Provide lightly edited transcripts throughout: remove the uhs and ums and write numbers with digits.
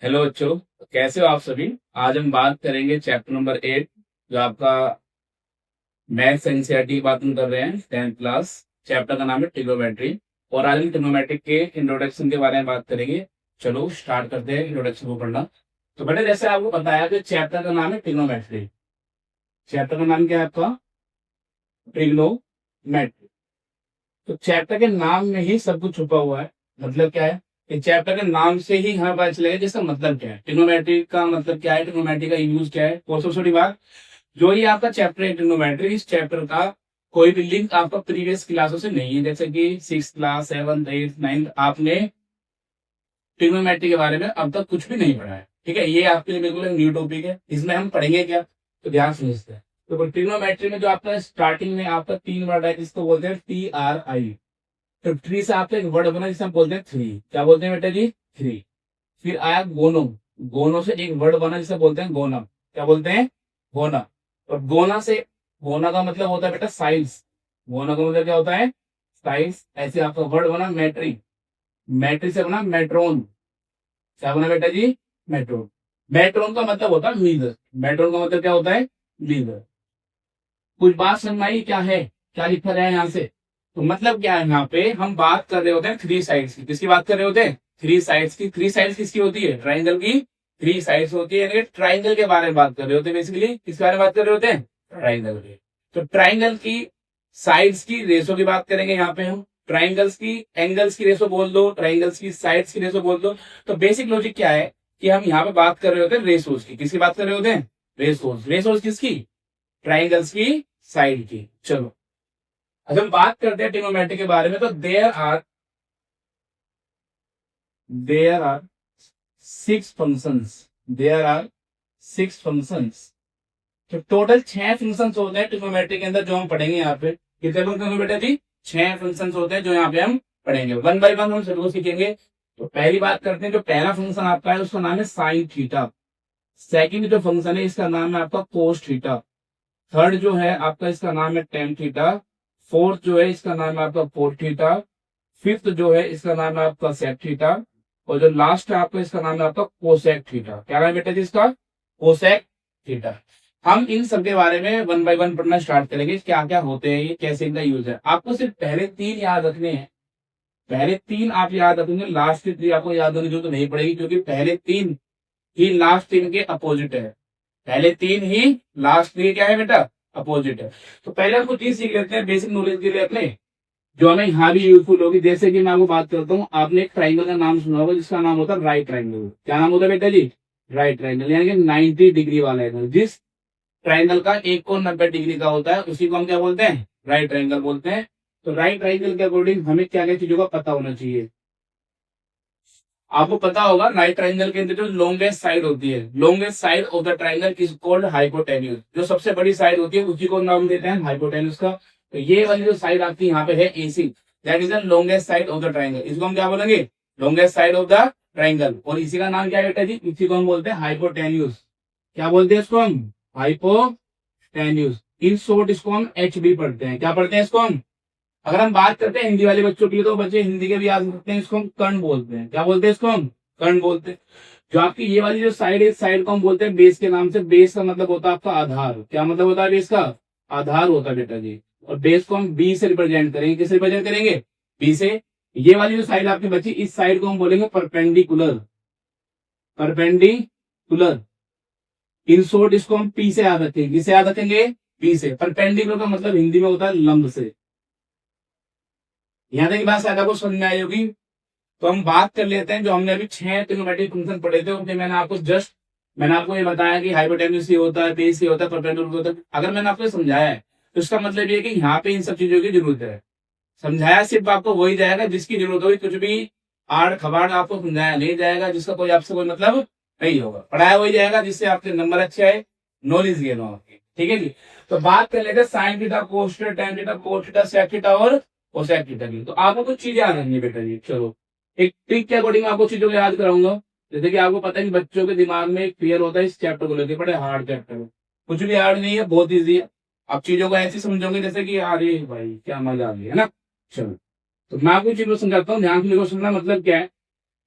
Hello बच्चों, कैसे हो आप सभी। आज हम बात करेंगे चैप्टर नंबर 8, जो आपका मैथ्स एनसीईआरटी की बात हम कर रहे हैं 10th क्लास। चैप्टर का नाम है ट्रिग्नोमेट्री। और आज हम ट्रिग्नोमेट्री के इंट्रोडक्शन के बारे में बात करेंगे। चलो स्टार्ट करते हैं इंट्रोडक्शन को पढ़ना। तो बेटा, जैसे आपको बताया कि चैप्टर का नाम है ट्रिग्नोमेट्री। चैप्टर का नाम क्या है आपका? ट्रिग्नोमेट्री। तो चैप्टर के नाम में ही सब कुछ छुपा हुआ है। मतलब क्या है? कि चैप्टर के नाम से ही हमें पता चलेगा कि इसका मतलब क्या है, ट्रिग्नोमेट्री का मतलब क्या है, ट्रिग्नोमेट्री का यूज क्या है। और सबसे बड़ी बात, जो ये आपका चैप्टर है ट्रिग्नोमेट्री, इस चैप्टर का कोई भी लिंक आपका प्रीवियस क्लासों से नहीं है। जैसे कि 6th class, 7th, 8th, 9th आपने ट्रिग्नोमेट्री के बारे में अब तक कुछ भी नहीं पढ़ा है। ठीक है, ये आपके लिए बिल्कुल एक न्यू टॉपिक है। इसमें हम पढ़ेंगे क्या, तो ध्यान से समझते हैं। तो ट्रिग्नोमेट्री में जो आपका स्टार्टिंग में आपका 3 वर्ड है, जिसको बोलते हैं TRI। तो ट्री से आपका एक वर्ड बना जिसे हम बोलते हैं थ्री। क्या बोलते हैं बेटा जी? थ्री। फिर आया गोनो। गोनो से एक वर्ड बना जिसे बोलते हैं गोना। क्या बोलते हैं? गोना। और गोना से, गोना का मतलब होता है बेटा साइज। गोना का मतलब क्या होता है? साइज। ऐसे आपका वर्ड बना मैट्री। मैट्री से बना मेट्रोन। क्या बना बेटा जी? मेट्रोन। मेट्रोन का मतलब होता है लीडर। मेट्रोन का मतलब क्या होता है? लीडर। कुछ बात समझ में आई क्या है? क्या लिखा गया है यहाँ से? तो मतलब क्या है, यहाँ पे हम बात कर रहे होते हैं थ्री साइड्स की। किसकी बात कर रहे होते हैं? थ्री साइड्स की। थ्री साइड्स किसकी होती है? ट्राइंगल की थ्री साइड्स होती है। यानी ट्राइंगल के बारे में बात कर रहे होते हैं। बेसिकली किस बारे में बात कर रहे होते हैं? ट्राइंगल के। तो ट्राइंगल की साइड्स की रेशो की बात करेंगे यहाँ पे हम। ट्राइंगल्स की एंगल्स की रेशो बोल दो, ट्राइंगल्स की साइड्स की रेशो बोल दो। तो बेसिक लॉजिक क्या है कि हम यहाँ पे बात कर रहे होते हैं रेशोज की। किसकी बात कर रहे होते हैं? रेशोज। रेशोज किसकी? ट्राइंगल्स की साइड की। चलो, अब हम बात करते हैं ट्रिग्नोमेट्री के बारे में। तो there are six functions. There are six functions. तो टोटल 6 फंक्शंस होते हैं ट्रिग्नोमेट्री के अंदर, जो हम पढ़ेंगे यहाँ पे। कितने फंक्शन हो बेटा जी? 6 फंक्शंस होते हैं जो यहाँ पे हम पढ़ेंगे। वन बाय वन हम सबको सीखेंगे। तो पहली बात करते हैं, जो पहला फंक्शन आपका है उसका नाम है साइन थीटा। सेकंड जो फंक्शन है इसका नाम है आपका कोस थीटा। थर्ड जो है आपका इसका नाम है टेन थीटा। फोर्थ जो है इसका नाम है आपका कोट थीटा। फिफ्थ जो है इसका नाम है आपका सेक थीटा। और जो लास्ट है आपका इसका नाम है आपका कोसेक थीटा। क्या नाम है बेटा जी इसका? Cosec theta. हम इन सब के बारे में वन बाय वन पढ़ना स्टार्ट करेंगे, क्या क्या होते हैं ये, कैसे इनका यूज है। आपको सिर्फ पहले 3 याद रखने हैं। पहले 3 आप याद रखेंगे, लास्ट की 3 आपको याद होने की जरूरत नहीं पड़ेगी, क्योंकि पहले 3 ही लास्ट 3 के अपोजिट है। पहले 3 ही लास्ट 3 क्या है बेटा? अपोजिट है। तो पहले हम कुछ चीज सीख लेते हैं बेसिक नॉलेज के लिए अपने, जो हमें यहाँ भी यूजफुल होगी। जैसे कि मैं आपको बात करता हूँ, आपने एक ट्राइंगल का नाम सुना होगा जिसका नाम होता है राइट ट्राइंगल। क्या नाम होता है बेटा जी? Right triangle. यानी कि 90 डिग्री वाला एंगल। जिस ट्राइंगल का एक कोण 90 डिग्री का होता है उसी को हम क्या बोलते हैं? राइट ट्राइंगल बोलते हैं। तो राइट ट्राइंगल के अकॉर्डिंग हमें क्या क्या चीजों का पता होना चाहिए। आपको पता होगा राइट ट्राइंगल के अंदर जो लॉन्गेस्ट साइड होती है, longest side of the triangle is called hypotenuse. जो सबसे बड़ी साइड होती है उसी को नाम देते हैं हाइपोटेन्यूज का। तो ये वाली जो साइड आपकी यहाँ पे है AC, that is the longest side of the triangle. इसको हम क्या बोलेंगे? Longest side of the triangle. और इसी का नाम क्या है बेटा जी? इसी को हम बोलते हैं हाइपोटेन्यूज। क्या बोलते हैं इसको हम? हाइपोटेन्यूज। इन शॉर्ट इसको हम HB पढ़ते हैं। क्या पढ़ते हैं इसको हम? अगर हम बात करते हैं हिंदी वाले बच्चों की, तो बच्चे हिंदी के भी याद सकते हैं। इसको हम कर्ण बोलते हैं। क्या बोलते हैं इसको हम? कर्ण बोलते हैं। जो आपकी ये वाली जो साइड है, इस साइड को हम बोलते हैं बेस के नाम से। बेस का मतलब होता है आपका आधार। क्या मतलब होता है बेस का? आधार होता है बेटा जी। और बेस को हम बी से रिप्रेजेंट करेंगे। किससे रिप्रेजेंट करेंगे? बी से। ये वाली जो साइड आपकी बची, इस साइड को हम बोलेंगे परपेंडिकुलर। परपेंडिकुलर। इन शॉर्ट इसको हम पी से याद रखेंगे। किसे याद रखेंगे? पी से। परपेंडिकुलर का मतलब हिंदी में होता है लंब से। यहाँ तक की बात शायद आपको समझ में आई होगी। तो हम बात कर लेते हैं, जो हमने अभी 6 ट्रिग्नोमेट्रिक फंक्शन पढ़े थे उनके मैंने आपको ये बताया कि हाइपोटेन्यूज ये होता है, बेस ये होता है, परपेंडिकुलर होता है। अगर मैंने आपको ये समझाया है तो इसका मतलब ये है कि यहाँ पे इन सब चीजों की जरूरत है। समझाया सिर्फ आपको वही जाएगा जिसकी जरूरत होगी। कुछ भी आड़ खबाड़ आपको समझाया नहीं जाएगा जिसका कोई आपसे कोई मतलब नहीं होगा। पढ़ाया वही जाएगा जिससे आपके नंबर अच्छे आए, नॉलेज गेन हो आपकी। ठीक है जी। तो बात कर लेते हैं sine theta, cos theta, tan theta, cos theta, sec theta और कोसेक थीटा की। तो आपको कुछ चीजें याद रखनी है बेटा जी। चलो, एक ट्रिक के अकॉर्डिंग आपको चीजों को याद कराऊंगा। जैसे कि आपको पता है कि बच्चों के दिमाग में एक फियर होता है इस चैप्टर को लेकर, बड़े हार्ड चैप्टर है। कुछ भी हार्ड नहीं है, बहुत ईजी है। आप चीजों को ऐसे समझोगे जैसे कि अरे भाई क्या मजा आ गया, है ना। चलो, तो मैं आपको चीज को समझाता हूँ, ध्यान से देखो। सुनना मतलब क्या है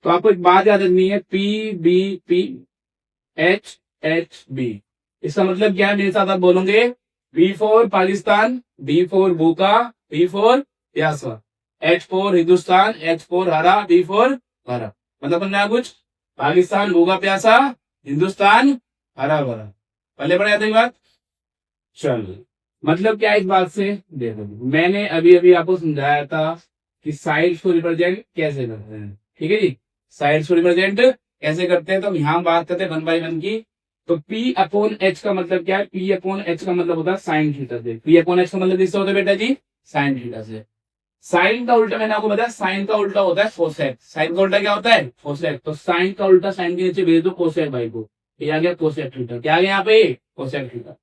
तो आपको एक बात याद रखनी है, PBPHHB। इसका मतलब क्या है, मेरे साथ आप बोलोगे, B for Pakistan, B for भूखा, B फॉर प्यासा, H for Hindustan, H for हरा, B फॉर हरा। मतलब बनना कुछ, पाकिस्तान भूखा प्यासा, हिंदुस्तान हरा भरा। पहले पढ़ा था बात। चल, मतलब क्या इस बात से, देखो मैंने अभी अभी आपको समझाया था कि साइड्स को रिप्रेजेंट कैसे करते हैं। ठीक है जी, साइड्स को रिप्रेजेंट कैसे करते हैं, तो हम यहाँ बात करते हैं 1 बाय 1 की। तो P अपॉन H का मतलब क्या है, P अपॉन H का मतलब होता है साइन थीटा से। P अपॉन H का मतलब किससे होता है बेटा जी, साइन थीटा से। साइन का उल्टा मैंने आपको बताया, साइन का उल्टा होता है कोसेक। साइन का उल्टा क्या होता है, कोसेक। तो साइन का उल्टा साइन के नीचे भेज दो कोसेक भाई को, ये आ गया कोसेक थीटा। क्या आ गया यहाँ पे, कोसेक थीटा।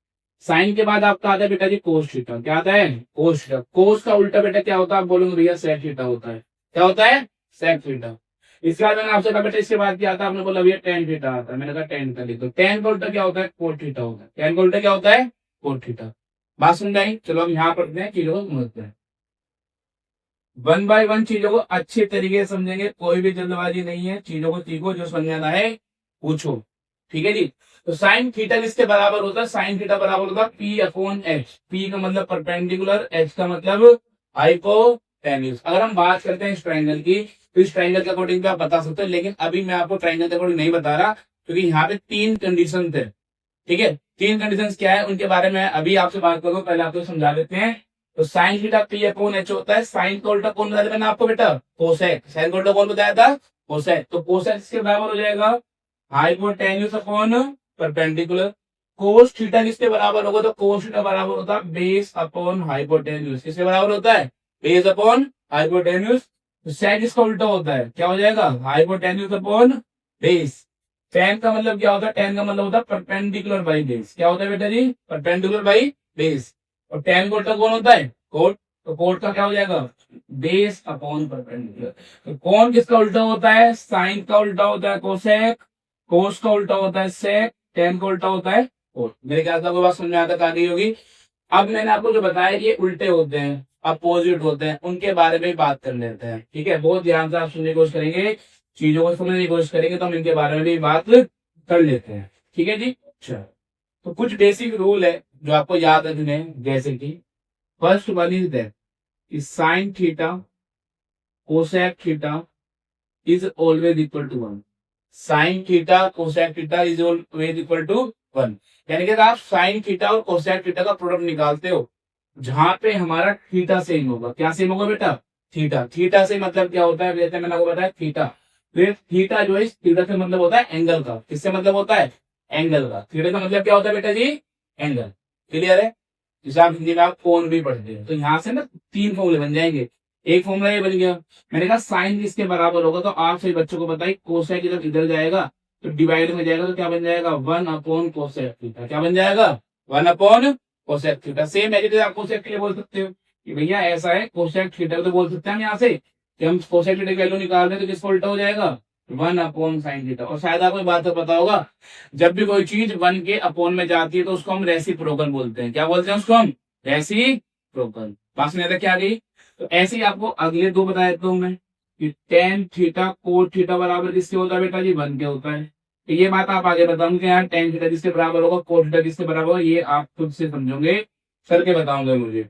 साइन के बाद आपका आता है बेटा जी कोस थीटा। क्या आता है, कोस थीटा। कोस का उल्टा बेटा क्या होता है, आप बोलोगे भैया सेक थीटा होता है। क्या होता है, सेक थीटा। इसके बाद मैंने आपसे कहा बेटा इसके बाद क्या आता है, आपने बोला भैया टेन थीटा आता है। मैंने कहा टेन का लिख दो। टेन का उल्टा क्या होता है, कोट थीटा होता है। टेन का उल्टा क्या होता है, कोट थीटा। बात समझ आई। चलो हम यहाँ पढ़ते हैं, चीजों को समझते हैं। 1 बाय 1 चीजों को अच्छे तरीके से समझेंगे, कोई भी जल्दबाजी नहीं है। चीजों को सीखो, जो समझाना है पूछो। ठीक है जी। तो साइन थीटा किसके बराबर होता है, साइन थीटा बराबर होता है P अपॉन H। P का मतलब परपेंडिकुलर, H का मतलब हाइपोटेन्यूज। अगर हम बात करते हैं इस ट्राइंगल की, तो इस ट्राइंगल के अकॉर्डिंग भी आप बता सकते हो, लेकिन अभी मैं आपको ट्राइंगल के अकॉर्डिंग नहीं बता रहा, क्योंकि यहाँ पे 3 कंडीशन थे। ठीक है, 3 कंडीशन क्या है उनके बारे में अभी आपसे बात करूंगा, पहले आपको समझा देते हैं। तो sine theta P upon H होता है। साइन का उल्टा कौन बताया था मैंने आपको बेटा, कोसेक। साइन का उल्टा कौन बताया था, कोसेक। तो कोसेक इसके बराबर हो जाएगा hypotenuse upon perpendicular. Cos theta किसके बराबर होगा, तो कोस थीटा बराबर होता है बेस अपॉन हाइपोटेन्यूज। किसके बराबर होता है, बेस अपॉन हाइपोटेन्यूज। तो सेक इसका उल्टा होता है, क्या हो जाएगा, हाइपोटेन्यूज अपॉन बेस। टेन का मतलब क्या होता है, टेन का मतलब होता है परपेंडिकुलर बाई बेस। क्या होता है बेटा जी, परपेंडिकुलर बाई बेस। और टेन का उल्टा कौन होता है, कोट। तो कोट का क्या हो जाएगा, बेस अपॉन परपेंडिकुलर। तो कौन किसका उल्टा होता है, साइन का उल्टा होता है कोसेक, कोस का उल्टा होता है सेक, टेन का उल्टा होता है कोट। मेरे ख्याल से आपको बात समझ में आता आ गई होगी। अब मैंने आपको जो बताया कि ये उल्टे होते हैं, अपोजिट होते हैं, उनके बारे में बात कर लेते हैं। ठीक है, बहुत ध्यान से आप सुनने की कोशिश करेंगे, चीजों को समझने की कोशिश करेंगे, तो हम इनके बारे में भी बात कर लेते हैं। ठीक है जी। अच्छा, तो कुछ बेसिक रूल है जो आपको याद रखने हैं, जैसे कि first one is that sine theta cosec theta is always equal to 1। Sine theta cosec theta is always equal to 1। यानी कि अगर आप साइन थीटा और कोसेक थीटा का प्रोडक्ट निकालते हो, जहां पे हमारा थीटा सेम होगा। क्या सेम होगा बेटा, थीटा। थीटा से मतलब क्या होता है, जैसे मैंने आपको बताया थीटा, फिर थीटा जो है थीटा से मतलब होता है एंगल का। किससे मतलब होता है, एंगल का। थीटा का मतलब क्या होता है बेटा जी, एंगल। क्लियर है। जैसे आप हिंदी में आप कोण भी पढ़ते हैं, तो यहाँ से ना 3 फॉर्मूले बन जाएंगे। एक फॉर्मूला ये बन गया, मैंने कहा साइन किसके बराबर होगा, तो आप सभी बच्चों को बताइए कोसेक जब इधर जाएगा तो डिवाइड में जाएगा, तो क्या बन जाएगा, 1 अपॉन कोसेक थीटा। क्या बन जाएगा, 1 अपॉन कोसेक थीटा। सेम है, आप कोसेक थीटा बोल सकते हो कि भैया ऐसा है, कोसेक थीटा तो बोल सकते हैं हम यहाँ से कि हम कोसेक थीटा की वैल्यू निकाल रहे हैं, तो किसका उल्टा हो जाएगा, 1 अपॉन साइन थीटा। और शायद आपको बात तो पता होगा, जब भी कोई चीज 1 के अपॉन में जाती है तो उसको हम रेसिप्रोकल बोलते हैं। क्या बोलते हैं उसको हम, रेसिप्रोकल। पास में क्या आ गई। तो ऐसे ही आपको अगले 2 बता देता हूं मैं कि टेन थीटा कोट थीटा बराबर किसके होता है बेटा जी, 1 के होता है। तो ये बात आप आगे बताऊंगे यार, टेन थीटा किसके बराबर होगा, कोट थीटा किसके बराबर होगा, ये आप खुद से समझोगे, करके बताओगे मुझे।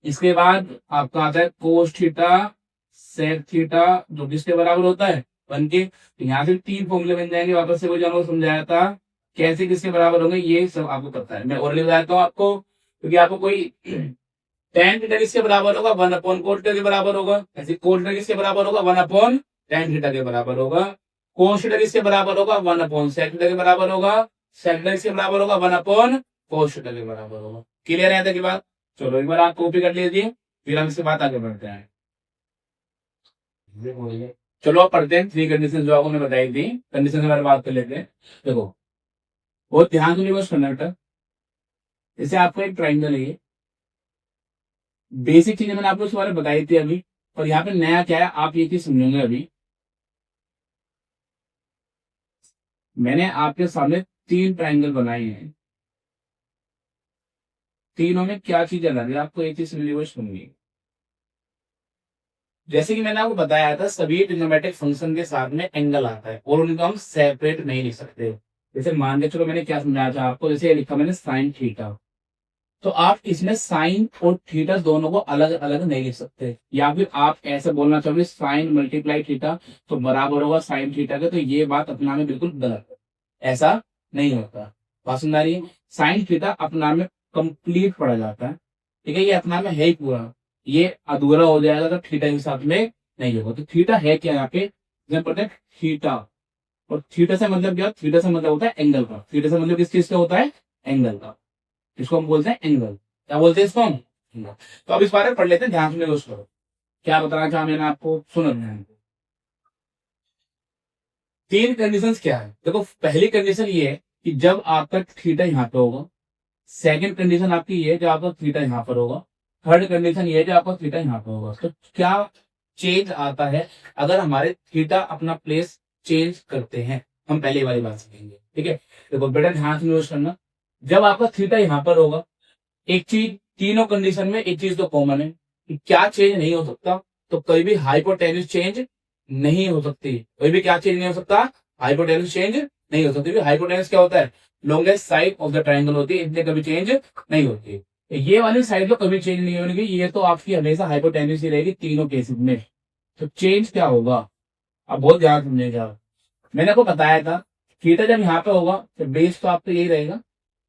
इसके बाद आपका आता है कोस थीटा सेक थीटा, जो किसके बराबर होता है, 1 के। तो यहाँ से 3 फॉर्मूले बन जाएंगे। वापस से वो जो समझाया था कैसे किसके बराबर होंगे, ये सब आपको पता है। मैं और बताता हूँ आपको, क्योंकि आपको कोई टेन थीटा किसके बराबर होगा, 1 अपॉन कोट थीटा के बराबर होगा। ऐसे कोट थीटा किसके बराबर होगा, 1 अपॉन टेन थीटा के बराबर होगा। कोस थीटा किसके बराबर होगा, 1 अपॉन सेक थीटा के बराबर होगा। सेक थीटा किसके बराबर होगा, 1 अपॉन कोस थीटा के बराबर होगा। क्लियर है की बात। चलो एक बार आप कॉपी कर लीजिए, फिर हम इसके बाद आगे बढ़ते हैं। चलो आप पढ़ते हैं 3 कंडीशन जो आपको मैं बताई थी, कंडीशन के बारे में बात कर लेते हैं। देखो बहुत ध्यान से बस करना बेटा। जैसे आपको एक ट्राइंगल है, ये बेसिक चीजें मैंने आपको इसके बारे में बताई थी अभी, और यहाँ पे नया क्या है आप ये चीज समझेंगे अभी। मैंने आपके सामने 3 ट्राइंगल बनाए हैं, तीनों में क्या चीज अलग है, आपको एक चीज समझनी वो सुननी। जैसे कि मैंने आपको बताया था, सभी ट्रिग्नोमेट्रिक फंक्शन के साथ में एंगल आता है और उनको हम सेपरेट नहीं लिख सकते। जैसे मान के चलो, मैंने क्या समझाया था आपको, जैसे ये लिखा मैंने साइन थीटा, तो आप इसमें साइन और थीटा दोनों को अलग अलग नहीं लिख सकते। या फिर आप ऐसे बोलना चाहोगे साइन मल्टीप्लाई थीटा तो बराबर होगा साइन थीटा के, तो ये बात अपना में बिल्कुल गलत है, ऐसा नहीं होता। बात सुन रही है? साइन थीटा अपना में कंप्लीट पढ़ा जाता है, ठीक है, ये अपना में है ही पूरा, ये अधूरा हो जाएगा तो थीटा के साथ में नहीं होगा। तो थीटा है क्या यहाँ पे, जब पढ़ते हैं थीटा, और थीटा से मतलब क्या, थीटा से मतलब होता है एंगल का। थीटा से मतलब किस चीज का होता है, एंगल का। इसको हम बोलते हैं एंगल। क्या बोलते हैं इसको हम, एंगल। तो अब इस बारे में पढ़ लेते हैं, ध्यान से दोस्त करो क्या बताना चाहा मैंने आपको, सुनो ध्यान से। तीन कंडीशंस क्या है, देखो पहली कंडीशन ये है कि जब आपका थीटा यहाँ पे होगा। सेकंड कंडीशन आपकी ये है जब आपका थीटा यहाँ पर होगा। थर्ड कंडीशन ये है जब आपका थीटा यहाँ पर होगा। तो क्या चेंज आता है अगर हमारे थीटा अपना प्लेस चेंज करते हैं, हम पहले वाली बात सीखेंगे, ठीक है। देखो बेटा ध्यान से नोट करना, जब आपका थीटा यहाँ पर होगा, एक चीज तीनों कंडीशन में एक चीज तो कॉमन है कि क्या चेंज नहीं हो सकता, तो कभी भी हाइपोटेन्यूज चेंज नहीं हो सकती। कोई भी क्या चेंज नहीं हो सकता, हाइपोटेन्यूज चेंज नहीं हो सकती। हाइपोटेन्यूज क्या होता है, longest side of the triangle होती है, इसलिए कभी चेंज नहीं होती। ये वाली साइड तो कभी चेंज नहीं होगी, ये तो आपकी हमेशा हाइपोटेन्यूज ही रहेगी तीनों केसेस में। तो चेंज क्या होगा, अब बहुत ध्यान समझेगा। मैंने आपको बताया था थीटा जब यहाँ पे होगा तो बेस तो आपका यही रहेगा,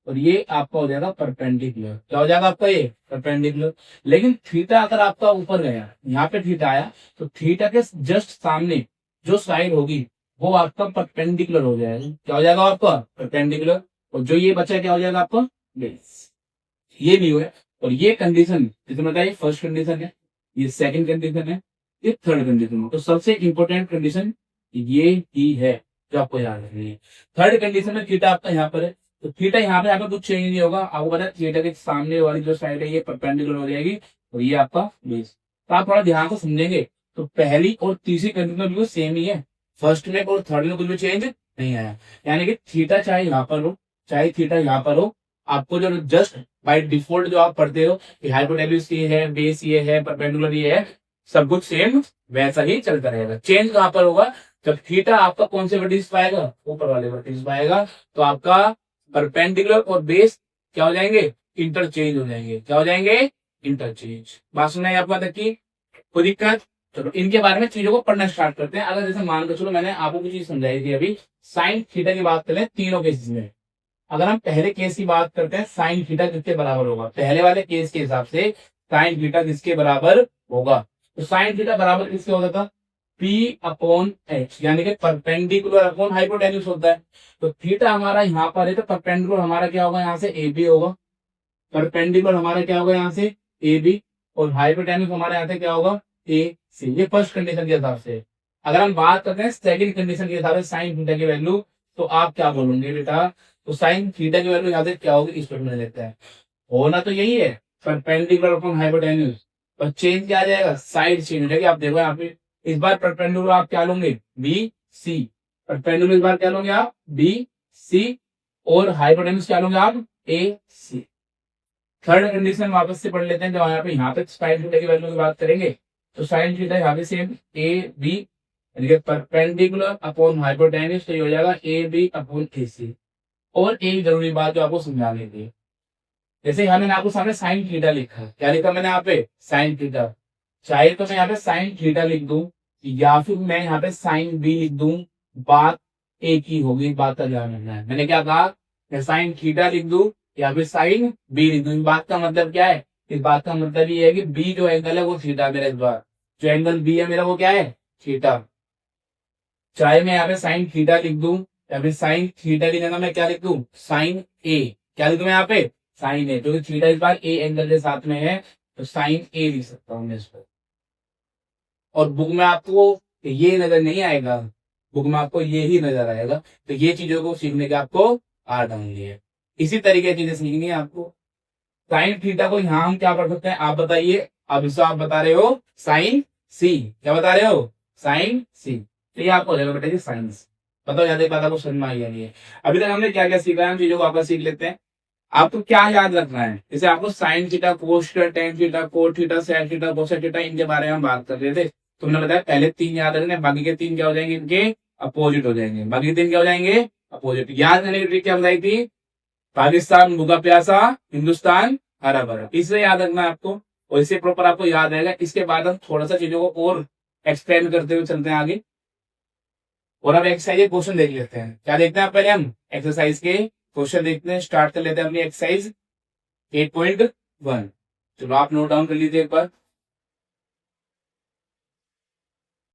और ये आपका हो जाएगा परपेंडिकुलर। क्या हो जाएगा आपका, ये परपेंडिकुलर। लेकिन थीटा अगर आपका ऊपर गया, यहाँ पे थीटा आया, तो थीटा के जस्ट सामने जो साइड होगी वो आपका परपेंडिकुलर हो जाएगा। क्या हो जाएगा आपका, परपेंडिकुलर। और जो ये बचा क्या हो जाएगा आपका, बेस। ये भी हुआ। और ये कंडीशन जैसे बताइए, फर्स्ट कंडीशन है, ये सेकंड कंडीशन है, ये थर्ड कंडीशन है। तो सबसे इंपॉर्टेंट कंडीशन ये ही है जो आपको याद रखनी है। थर्ड कंडीशन में थीटा आपका यहाँ पर है, तो थीटा यहाँ पे कुछ चेंज नहीं होगा। आपको पता है थीटा के सामने वाली जो साइड है ये परपेंडिकुलर हो जाएगी, और ये आपका बेस। तो आप थोड़ा ध्यान से समझेंगे, तो पहली और तीसरी कंडीशन बिल्कुल सेम ही है, फर्स्ट में और थर्ड में कुछ भी चेंज नहीं आया। यानी कि थीटा चाहे यहाँ पर हो चाहे थीटा यहाँ पर हो, आपको जो जस्ट बाय डिफॉल्ट जो आप पढ़ते हो कि हाइपोटेन्यूज ये है, बेस ये है, परपेंडिकुलर ये है, सब कुछ सेम वैसा ही चलता रहेगा। चेंज कहां पर होगा, जब थीटा आपका कौन से वर्टिस पाएगा, ऊपर वाले वर्टिस पाएगा, तो आपका परपेंडिकुलर और बेस क्या हो जाएंगे, इंटरचेंज हो जाएंगे। क्या हो जाएंगे, इंटरचेंज। बात सुना है आपको तक की, कोई दिक्कत। चलो इनके बारे में चीजों को पढ़ना स्टार्ट करते हैं। अगर जैसे मान कर चलो मैंने आपको कुछ चीज समझाई थी अभी, साइन थीटा की बात करें तीनों केसेस में। अगर हम पहले केस की बात करते हैं, साइन थीटा किसके बराबर होगा, पहले वाले केस के हिसाब से साइन थीटा किसके बराबर होगा, तो साइन थीटा बराबर किसके होता था, P अपॉन एच, यानी कि परपेंडिकुलर अपॉन हाइपोटेन्यूज होता है। तो थीटा हमारा यहाँ पर है, तो परपेंडिकुलर हमारा क्या होगा, यहाँ से ए बी होगा। परपेंडिकुलर हमारा क्या होगा, यहाँ से ए बी, और हाइपोटेन्यूज हमारे यहाँ से क्या होगा, ए सी। ये फर्स्ट कंडीशन के हिसाब से। अगर हम बात करते हैं सेकंड कंडीशन के हिसाब से साइन थीटा की वैल्यू, तो आप क्या बोलोगे बेटा, तो साइन थीटा की वैल्यू यहाँ से क्या होगी, इस पर मिल लेता है। होना तो यही है परपेंडिकुलर अपॉन हाइपोटेन्यूज, पर चेंज क्या आ जाएगा, साइड चेंज हो जाएगी। आप देखो यहाँ पे इस बार परपेंडिकुलर आप क्या लोगे, बी सी। परपेंडिकुलर इस बार क्या लोगे आप, बी सी, और हाइपोटेन्यूज क्या लोगे आप, ए सी। थर्ड कंडीशन वापस से पढ़ लेते हैं, जब यहाँ पे साइन थीटा की वैल्यू की बात करेंगे, तो साइन थीटा यहाँ पे same A B, perpendicular upon hypotenuse, तो ये हो जाएगा ए बी अपॉन ए सी। और एक जरूरी बात जो आपको समझानी थी, जैसे यहाँ मैंने आपको सामने साइन थीटा लिखा है, क्या लिखा मैंने यहाँ पे, साइन थीटा। चाहे तो मैं यहाँ पे साइन थीटा लिख दूं, या फिर मैं यहाँ पे साइन बी लिख दूं, बात एक ही होगी। बात का ध्यान रखना है, मैंने क्या कहा, मैं साइन थीटा लिख दूं या फिर साइन बी लिख दूं। इस बात का मतलब क्या है, इस बात का मतलब ये है कि बी जो एंगल है वो थीटा मेरा, इस बार जो एंगल बी है मेरा वो क्या है, थीटा। चाहे मैं यहाँ पे साइन थीटा लिख दूं या फिर साइन थीटा की जगह मैं क्या लिख दूं, साइन ए। क्या लिख दूं मैं यहाँ पे, साइन ए, क्योंकि थीटा इस बार ए एंगल के साथ में है, तो साइन ए लिख सकता हूं मैं इस पर। और बुक में आपको ये नजर नहीं आएगा, बुक में आपको ये ही नजर आएगा। तो ये चीजों को सीखने के आपको आदत होंगी है। इसी तरीके की चीजें सीखनी है आपको। साइन थीटा को यहाँ हम क्या कर सकते हैं, आप बताइए। अब इसको आप बता रहे हो साइन सी, क्या बता रहे हो, साइन सी। तो ये आपको हो जाएगा बेटा जी साइंस। बताओ ज्यादा पता को समझ में आई या नहीं है। अभी तक हमने क्या क्या सीखा है, हम चीजों को आपस सीख लेते हैं। आपको क्या याद रखना है, जैसे आपको sine theta, cos theta, tan theta, cot theta, sec theta, cosec theta, इनके बारे में हम बात कर रहे थे। तुमने बताया पहले 3 याद रखने, बाकी के 3 क्या हो जाएंगे, इनके अपोजिट हो जाएंगे। बाकी के 3 क्या हो जाएंगे, अपोजिट। याद करने की ट्रिक क्या बताई थी, पाकिस्तान भूखा प्यासा, हिंदुस्तान हरा भरा, इससे याद रखना है आपको, और इससे प्रॉपर आपको याद रहेगा। इसके बाद हम थोड़ा सा चीजों को और एक्सप्लेन करते हुए चलते हैं आगे, और अब एक्सरसाइज के क्वेश्चन देख लेते हैं। क्या देखते हैं पहले हम एक्सरसाइज के क्वेश्चन देखते हैं, स्टार्ट कर लेते हैं अपनी एक्सरसाइज 8.1। चलो आप नोट डाउन कर लीजिए एक बार।